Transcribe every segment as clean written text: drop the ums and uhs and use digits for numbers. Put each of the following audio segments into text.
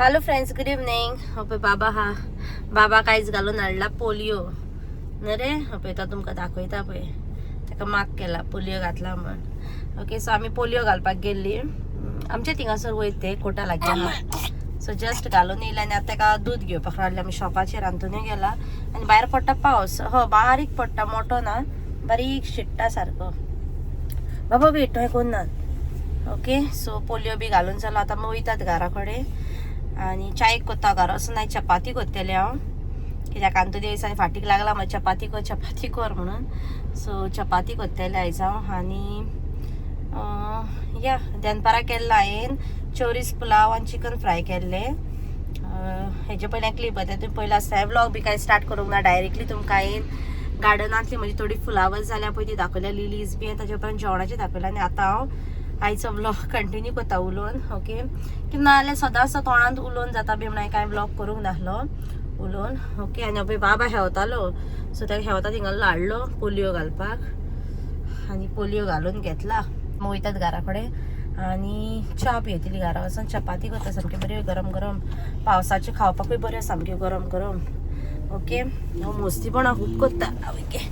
Hello friends, good evening. होपे बाबा कांयच घालून हाडला पोलियो न रे. होपे तो तुमकां दाखयता पळय, ताका माग केला पोलियो घातला म्हण. ओके, सो आमी पोलियो घालपाक गेल्ली. आमच्या थिंगासर वयते कोटा लागीं, सो जस्ट घालून येयला आनी आतां ताका दूध घेवपाक हाडलें. आमी शॉपाचेर आंतून गेला आनी भायर पडटा पावस. हो, बारीक पडटा, मोठो ना, बारीक शिट्टा सारको. बाबा भेटो हें कोन्नात. ओके, सो पोलियो बी घालून जालो. आतां आमी वयतात घरा कडेन आणि चायक कोत्ता घरा असं नाही, चपाती कोत्तेले हांव, कित्याक आंतू दिवसांनी फाटीक लागला मग चपाती कर म्हणून. सो चपाती कोत्तेले आयज हांव. आनी या दनपारा केल्लो हांवें चोरीस पुलाव आनी चिकन फ्राय केल्ले. हेजे पयलें क्लिप येता तुमी पयला आसता. व्लॉग बी कांय स्टार्ट करूंक ना, डायरेक्टली तुमकां हांवें गार्डनांतली म्हजी थोडी फुलावळ जाल्या पळय ती दाखयल्या, लिलीज बी, ताचे उपरांत जेवणाचें दाखयलें. आनी आतां हांव आयचो ब्लॉग कंटिन्यू करता उलोवन. ओके, की नाजाल्यार सदांच तोंडांत उलोवन जाता बी म्हणून कांय ब्लॉग करूंक नासलो उलोवन. ओके, आनी पळय बाबा हेवतालो, सो ताका हेवता थिंगालो हाडलो पोलियो घालपाक आनी पोलियो घालून घेतला. वयतात घरा कडेन आनी च्या पियेतली घरा वचून. चपाती करता सामकी बऱ्यो गरम गरम, पावसाच्यो खावपाकूय बऱ्यो सामक्यो गरम गरम. ओके, हांव मोस्तीपणां खूब करता. ओके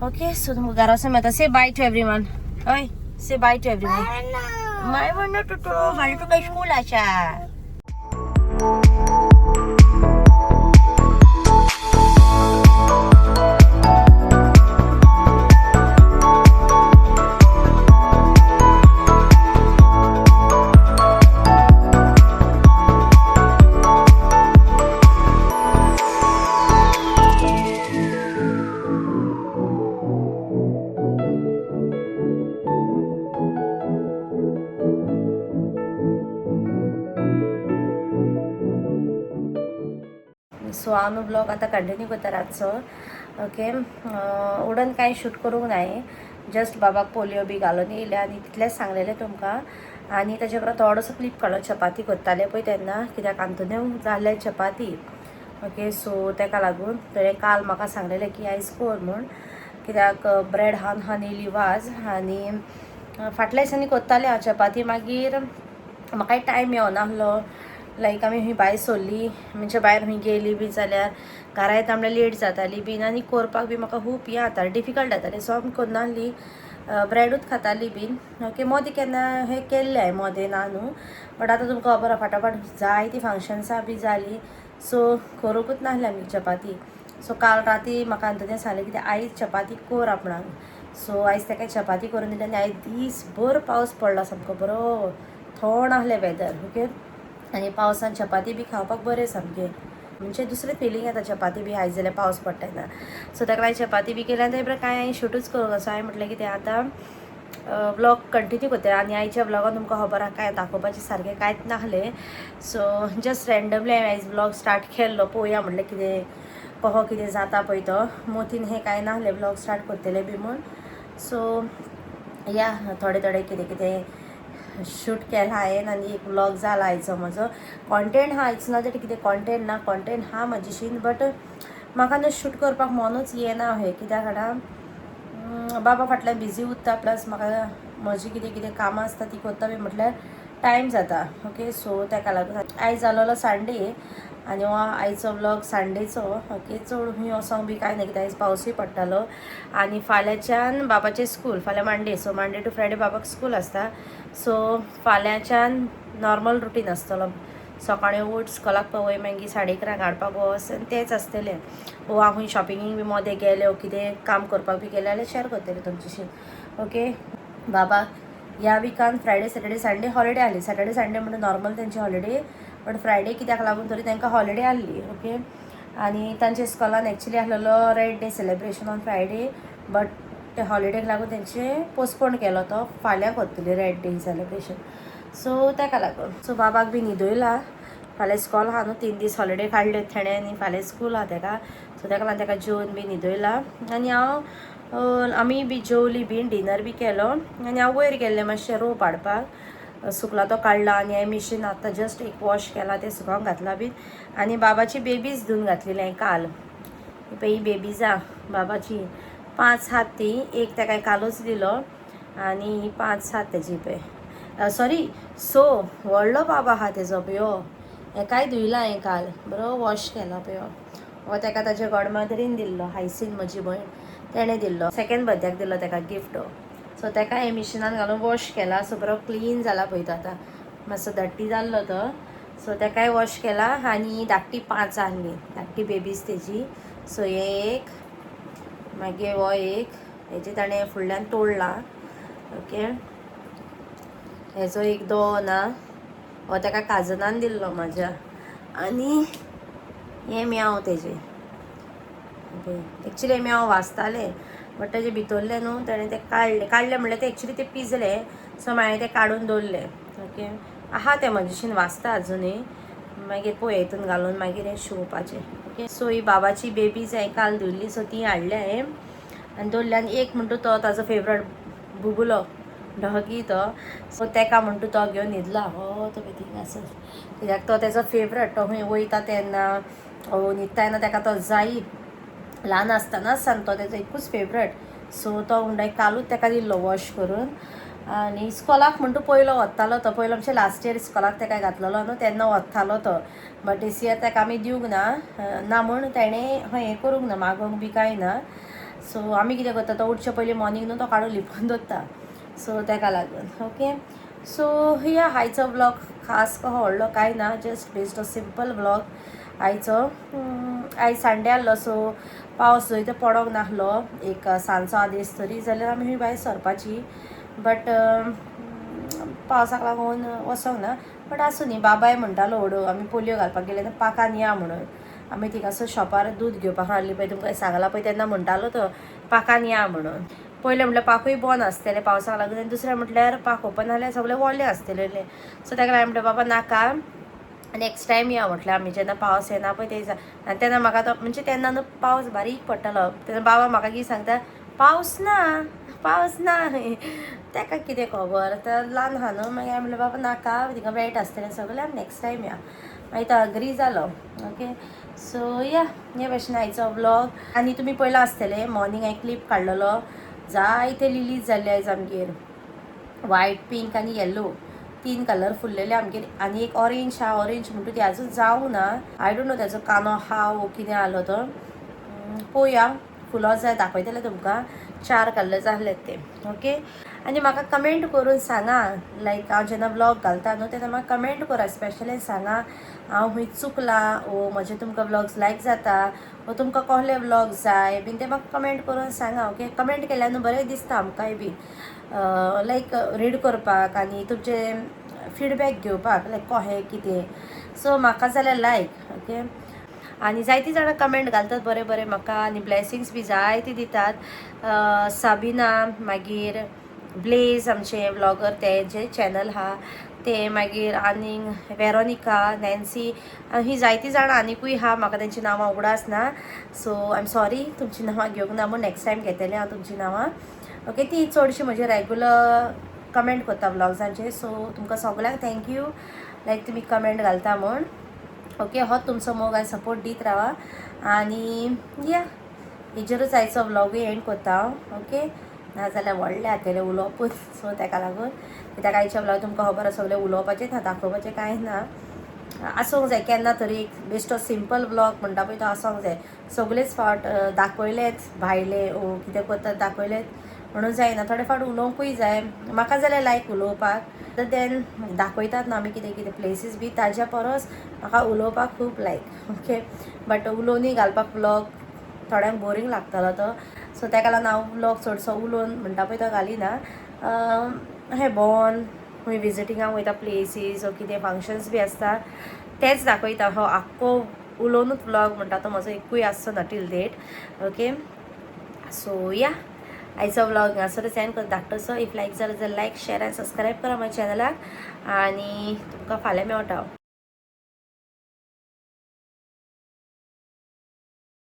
ओके, सो तुमकां घरा वचून मेळटा. से बाय टू एवरीवन. हय, say bye to everyone. My one to my school acha. So हांव न्हू ब्लॉग आतां कंटिन्यू करता रातचो. ओके, उडन कांय शूट करूंक नाय, जस्ट बाबाक पोलियो बी घालून येयले आनी तितलेंच सांगलेलें तुमकां. आनी ताचे उपरांत थोडोसो क्लिप काडलो चपाती करताले पळय तेन्ना, कित्याक आंतुने जाल्ले चपाती. ओके, सो ताका लागून तेणें काल म्हाका सांगलेलें की आयज कर म्हूण, कित्याक ब्रेड हावन हनी वाज. आनी फाटल्या दिसांनी करतालें हांव चपाती. मागीर म्हाकाय टायम मेळनासलो, लायक आमी खंय भायर सरली म्हणजे भायर खंय गेली बी जाल्यार घरा येता म्हणल्यार लेट जाताली बीन, आनी करपाक बी म्हाका खूब हें जातालें, डिफिकल्ट जातालें. सो आमी करनासली, ब्रेडूच खाताली बीन. ओके, मोदें केन्ना हें केल्लें हांवें, मोदें ना न्हू, बट आतां तुमकां खबर आहा फाटाफाट जायतीं फंक्शन्सां बी जालीं, सो करूंकूच नासलें आमी चपाती. सो काल राती म्हाका आंतुने सांगलें कितें आयज चपाती कर आपणाक. सो आयज ताका चपाती करून दिली आनी आयज दीसभर पावस पडला, सामको बरो थंड आसलें वेदर. ओके, आनी पावसान चपाती बी खावपाक बरें सामकें, म्हणजे दुसरें फिलींग येता चपाती बी आयज जाल्यार पावस पडटा तेन्ना. सो ताका लागून चपाती बी केली आनी ते कांय हांवें शूटूच करूंक असो. हांवें म्हटलें की तें आतां ब्लॉग कंटिन्यू करता. आनी आयच्या ब्लॉगान तुमकां खबर आहा कांय दाखोवपाचें सारकें कांयच नासलें. सो जस्ट रँडमली हांवें आयज ब्लॉग स्टार्ट केल्लो. पळोवया म्हटलें कितें कहो कितें जाता पळय तो. मोतीन हें कांय नासलें ब्लॉग स्टार्ट करतलें बी म्हूण. सो या थोडें कितें कितें शूट केला हांवें आनी एक व्लॉग जाला आयचो म्हजो. कॉन्टेंट हा आयज ना तर कितें कॉन्टेंट ना, कॉन्टेंट हा म्हाजीशीन, बट म्हाका न्हू शूट करपाक मनूच येना हें, कित्याक लागून बाबा फाटल्यान बिजी उरता, प्लस म्हाका म्हजी कितें कामां आसता ती करता बी म्हटल्यार टायम जाता. ओके, सो ताका लागून आयज जालोलो संडे आनी हो आयचो व्लॉग संडेचो. ओके, चड खंय वचोंक बी कांय ना कित्याक आयज पावसूय पडटालो. आनी फाल्यांच्यान बाबाचें स्कूल, फाल्यां Monday, so Monday to Friday बाबाक स्कूल आसता. सो फाल्यांच्यान नॉर्मल रुटीन आसतलो, सकाळीं उठ स्कॉलाक पळय, मागीर 11:30 हाडपाक वच, आनी तेंच आसतलें. वो हांव खंय शॉपिंगीक बी मोदें गेलें, कितें काम करपाक बी गेलें जाल्यार शेअर करतलें तुमचेशी. ओके, बाबा ह्या विकान फ्रायडे सॅटर्डे संडे हॉलिडे आहली. सॅटर्डे संडे म्हणून नॉर्मल तेंची हॉलिडे, बट फ्रायडे कित्याक लागून तरी तांकां हॉलिडे आहली. ओके, आनी तांचे स्कॉलान एक्चुली आहलेलो red day celebration on Friday, but ते हॉलिडेक लागून तेंचे पोस्टपोन केलो, तो फाल्यां करतली रेड डे सेलिब्रेशन. सो ताका लागून सो बाबाक बी न्हिदयला. फाल्यां स्कॉल आहा न्हू, 3 दीस हॉलिडे काडले तेणें आनी फाल्यां स्कूल आहा ताका. सो ताका लागून ताका जेवन बी न्हिदयला. आनी आमी बी जेवली बीन, डिनर बी केलो आनी हांव वयर गेल्लें मातशें रोप हाडपाक. सुकला तो काडला आनी हांवें मिशीन आतां जस्ट एक वॉश केला, ते सुकोवंक घातला बीन. आनी बाबाची बेबीज धुवन घातलेली हांवें काल. ही बेबीजा बाबाची 5 हात ती, एक ताका कालूच दिलो आनी 5 हात तेजी पळय. सॉरी सो व्हडलो बाबा आहा तेजो पयो एकाय धुयला हांवें काल बरो वॉश केला पयो हो ताका ताच्या गॉडमदरीन दिल्लो हायसीन म्हजी भयण तेणें दिल्लो सेकेंड बर्थडेक दिल्लो ताका गिफ्ट सो ताका हे मिशिनान घालून वॉश केला सो बरो क्लीन जाला पळय तो आतां मातसो धट्टी जाल्लो तो सो ताकाय वॉश केला आनी धाकटी 5 आहली धाकटी बेबीज तेजी सो हे एक मागीर हो एक हेजे ताणें फुडल्यान तोडला ओके हेजो एक दोन हो ताका काजनान दिल्लो म्हाज्या आनी हे म्याव तेजे एक्चुली म्याव वाचताले बट तेजे भितरले न्हू ताणें ते काडले म्हणल्यार ते एक्चुली ते पिजले सो हांवें ते काडून दवरले ओके आहा ते म्हजेशीन वाचता आजुनूय मागीर पळय हितून घालून मागीर हे शिवपाचें ओके सो ही बाबाची बेबीज हांवें काल धुल्ली सो ती हाडल्या हांवें आनी दवरली आनी एक म्हणटा तो ताजो फेवरेट बुबुलो ढगी तो सो ताका म्हणटा तो घेवन न्हिदला हो तो थिंग आसत कित्याक तो तेजो फेवरेट तो खंय वयता तेन्ना न्हिदता तेन्ना ताका तो जायी ल्हान आसतनाच सान तो तेजो एकूच फेवरेट सो तो म्हणटा कालूच ताका दिल्लो वॉश करून आनी इस्कॉलाक म्हणटा पयलो वतालो तो पयलो म्हणजे लास्ट इयर इस्कॉलाक ताका घातलेलो न्हू तेन्ना वतालो तो बट दिस इयर ताका आमी दिवंक ना म्हूण ताणें हें करूंक ना मागोंक बी कांय ना सो आमी कितें करता तो उठचे पयलीं मॉर्निंग न्हू तो काडून लिपोवन दवरता सो ताका लागून ओके सो या आयचो ब्लॉग खास कसो व्हडलो कांय ना जस्ट बेस्ट सिंपल ब्लॉग आयचो आयज संडे आहलो सो पावस जंय तो पडोंक नाहलो एक सांजचो आदेस तरी जाल्यार आमी खंय भायर सरपाची बट पावसाक लागून वचोंक ना बट आसूं न्ही बाबाय म्हणटालो ओडो आमी पोलियो घालपाक गेले तेन्ना पाकान या म्हणून आमी थिंगासर शॉपार दूद घेवपाक हाडली पळय तुमकां सांगला पळय तेन्ना म्हणटालो तो पाकान या म्हणून पयलें म्हटल्यार पाकूय बंद आसतलें पावसाक लागून आनी दुसरें म्हटल्यार पाक ओपन जाल्यार सगळें व्हडलें आसतलें सो ताका हांवें म्हटलें बाबा नाका नेक्स्ट टायम या म्हटल्यार आमी जेन्ना पावस येना पळय ते आनी तेन्ना म्हाका तो म्हणजे तेन्ना न्हू पावस बारीक पडटालो तेन्ना बाबा म्हाका कितें सांगता पावस ना ताका कितें खबर तर ल्हान आहा न्हू मागीर हांवें म्हणलें बाबा नाका थिंगा वेट आसतलें सगळें आमी नेक्स्ट टायम या मागीर तो अग्री जालो ओके सो या हे भशेन आयचो ब्लॉग आनी तुमी पयलो आसतलें मॉर्निंग हांवें क्लीप काडलेलो जायते लिलीज जाल्ले आयज आमगेर व्हायट पिंक आनी येल्लो 3 कलर फुल्लेले आमगेर आनी एक ऑरेंज हा ऑरेंज म्हणटा ती आजून जावं ना आय डोंट नो तेजो कानो हा वो कितें आलो तो पळोवया फुलो जाय दाखयतले तुमकां 4 कलर्स आहलेत ते ओके आनी म्हाका कमेंट करून सांगा लायक हांव जेन्ना ब्लॉग घालता न्हू तेन्ना म्हाका कमेंट करा स्पेशली सांगा हांव खंय चुकलां वो म्हजे तुमकां ब्लॉग्स लायक जाता वो तुमकां कसले ब्लॉग जाय बीन ते म्हाका कमेंट करून सांगा ओके कमेंट केल्यार न्हू बरें दिसता आमकांय बी लायक रीड करपाक आनी तुमचे फीडबॅक घेवपाक लायक कशें कितें सो म्हाका जाल्यार लायक ओके आनी जायतीं जाणां कमेंट घालतात बरें बरें म्हाका आनी ब्लेसिंग्स बी जायती दितात साबिना मागीर ब्लेज आमचे ब्लॉगर ते जे चॅनल हा ते मागीर आनीक वेरोनिका नॅन्सी ही जायतीं जाणां आनिकूय हा म्हाका तेंची नांवां उगडास ना सो आय एम सॉरी तुमची नांवां घेवंक ना म्हूण नेक्स्ट टायम घेतलें हांव तुमची नांवां ओके ती चडशी म्हजे रेगुलर कमेंट करता ब्लॉग्सांचेर सो तुमकां सगळ्यांक थँक्यू लायक तुमी कमेंट घालता म्हूण ओके हो तुमचो मोग आनी सपोर्ट दीत रावा आनी या हेजेरूच आयचो ब्लॉगूय एंड करता हांव ओके नाजाल्यार व्हडले हातेले उलोवपूच सो ताका लागून कित्याक आयच्या ब्लॉग तुमकां खबर आसा सगळें उलोवपाचें ना दाखोवपाचें कांय ना आसूंक जाय केन्ना तरी एक बेश्टो सिंपल ब्लॉग म्हणटा पळय तो आसूंक जाय सगळेच फावट दाखयलेच भायले ओ कितें करतात दाखयलेच म्हणून जायना थोडे फावट उलोवंकूय जाय म्हाका जाल्यार लायक उलोवपाक देन दाखयतात न्हू आमी कितें कितें प्लेसीस बी ताज्या परस म्हाका उलोवपाक खूब लायक ओके बट उलोवनूय घालपाक ब्लॉग थोड्यांक बोरींग लागतलो तो सो ताका लागून हांव ब्लॉग चडसो उलोवन म्हणटा पळय तो घालिना हें भोंवन खंय विजिटिंगाक वयता प्लेसीस ओ कितें फंक्शन्स बी आसता तेच दाखयता हो आख्खो उलोवनूच ब्लॉग म्हणटा तो म्हजो एकूय आसचो ना टील डेट ओके सो या आयचो ब्लॉग हांगासरूच एंड कर धाकटोसो इफ लायक जालो जाल्यार लायक शेअर आनी सबस्क्रायब करा म्हज्या चॅनलाक आनी तुमकां फाल्यां मेवटा